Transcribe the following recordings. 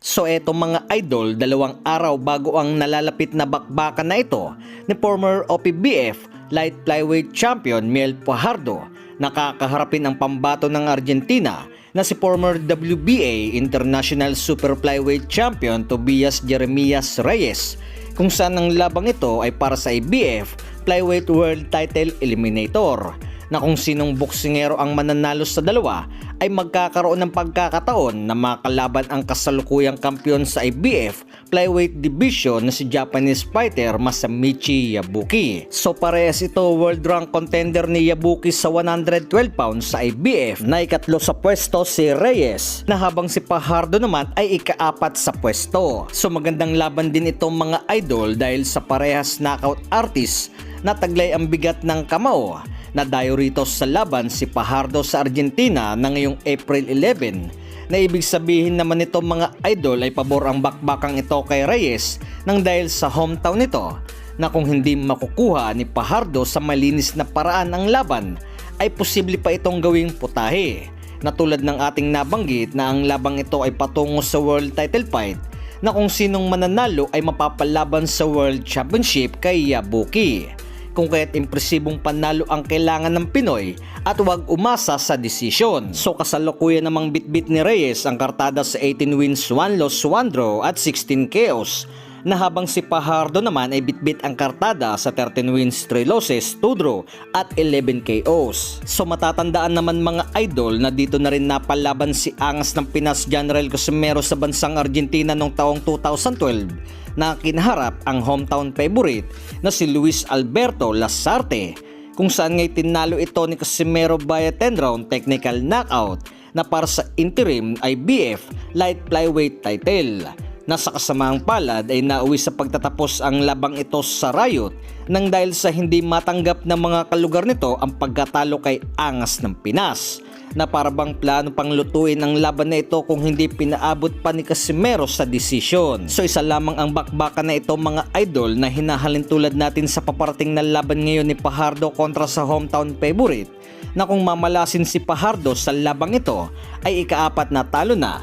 So eto mga idol, 2 araw bago ang nalalapit na bakbakan na ito ni former OPBF light flyweight champion Miel Fajardo, nakakaharapin ang pambato ng Argentina na si former WBA International Super Flyweight Champion Tobias Jeremias Reyes, kung saan ang labang ito ay para sa IBF Flyweight World Title Eliminator, na kung sinong boksingero ang mananalo sa dalawa ay magkakaroon ng pagkakataon na makalaban ang kasalukuyang kampiyon sa IBF Flyweight Division na si Japanese fighter Masamichi Yabuki. So parehas ito world rank contender ni Yabuki sa 112 pounds sa IBF, na ikatlo sa pwesto si Reyes, na habang si Fajardo naman ay ika-4 sa pwesto. So magandang laban din itong mga idol dahil sa parehas knockout artist na taglay ang bigat ng kamao. Nadayo rito sa laban si Fajardo sa Argentina na ngayong April 11, na ibig sabihin naman nito mga idol ay pabor ang bakbakang ito kay Reyes nang dahil sa hometown nito, na kung hindi makukuha ni Fajardo sa malinis na paraan ang laban ay posible pa itong gawing putahe, na tulad ng ating nabanggit na ang labang ito ay patungo sa world title fight, na kung sinong mananalo ay mapapalaban sa World Championship kay Yabuki. Kung kaya't impresibong panalo ang kailangan ng Pinoy at huwag umasa sa desisyon. So kasalukuyan namang bitbit ni Reyes ang kartada sa 18 wins, 1 loss, 1 draw at 16 KOs, na habang si Fajardo naman ay bitbit ang kartada sa 13 wins, 3 losses, 2 draw at 11 KOs. So matatandaan naman mga idol na dito na rin napalaban si angas ng Pinas General Casimero sa bansang Argentina noong taong 2012, na kinaharap ang hometown favorite na si Luis Alberto Lasarte, kung saan ngay tinalo ito ni Casimero via 10 round technical knockout na para sa interim IBF light flyweight title, na sa kasamaang palad ay nauwi sa pagtatapos ang labang ito sa Riot nang dahil sa hindi matanggap ng mga kalugar nito ang pagkatalo kay angas ng Pinas, na parabang plano pang lutuin ang laban na ito kung hindi pinaabot pa ni Casimero sa desisyon. So isa lamang ang bakbakan na ito mga idol na hinahalin tulad natin sa paparating na laban ngayon ni Fajardo kontra sa hometown favorite, na kung mamalasin si Fajardo sa labang ito ay ika-4 na talo na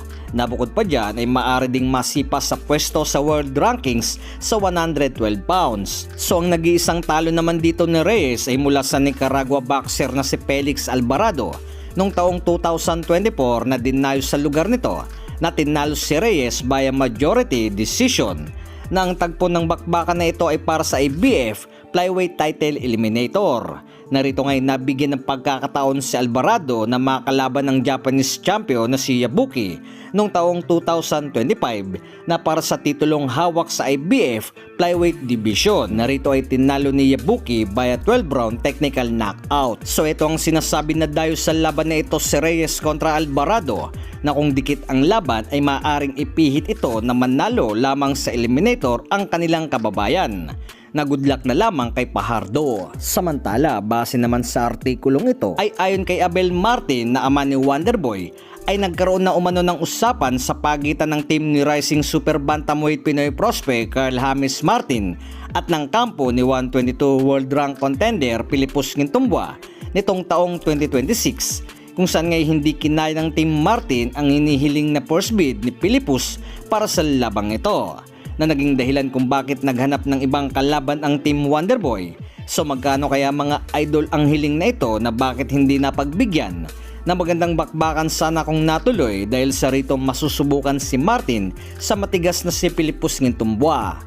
bukod pa dyan ay maaari ding masipa sa pwesto sa world rankings sa 112 pounds. So ang nag-iisang talo naman dito ni Reyes ay mula sa Nicaragua boxer na si Felix Alvarado noong taong 2024, na dinayo sa lugar nito na tinalo si Reyes via majority decision, na ang tagpo ng bakbakan na ito ay para sa IBF Flyweight Title Eliminator. Narito ngayon nabigyan ng pagkakataon si Alvarado na makalaban ng Japanese champion na si Yabuki noong taong 2025 na para sa titulong hawak sa IBF Flyweight Division. Narito ay tinalo ni Yabuki via 12 round technical knockout. So ito ang sinasabi na dayo sa laban na ito si Reyes kontra Alvarado, na kung dikit ang laban ay maaaring ipihit ito na manalo lamang sa eliminator ang kanilang kababayan, na good luck na lamang kay Fajardo. Samantala, base naman sa artikulong ito ay ayon kay Abel Martin na ama ni Wonderboy, ay nagkaroon na umano ng usapan sa pagitan ng team ni Rising Super Bantamweight Pinoy prospect Carl James Martin at ng kampo ni 122 world rank contender Pilipus Ngintumbua nitong taong 2026, kung saan ngay hindi kinaya ng team Martin ang hinihiling na first bid ni Pilipus para sa labang ito, na naging dahilan kung bakit naghanap ng ibang kalaban ang Team Wonderboy. So magkano kaya mga idol ang hiling na ito na bakit hindi napagbigyan? Na magandang bakbakan sana kung natuloy dahil sa rito masusubukan si Martin sa matigas na si Pilipus Ngintumbua.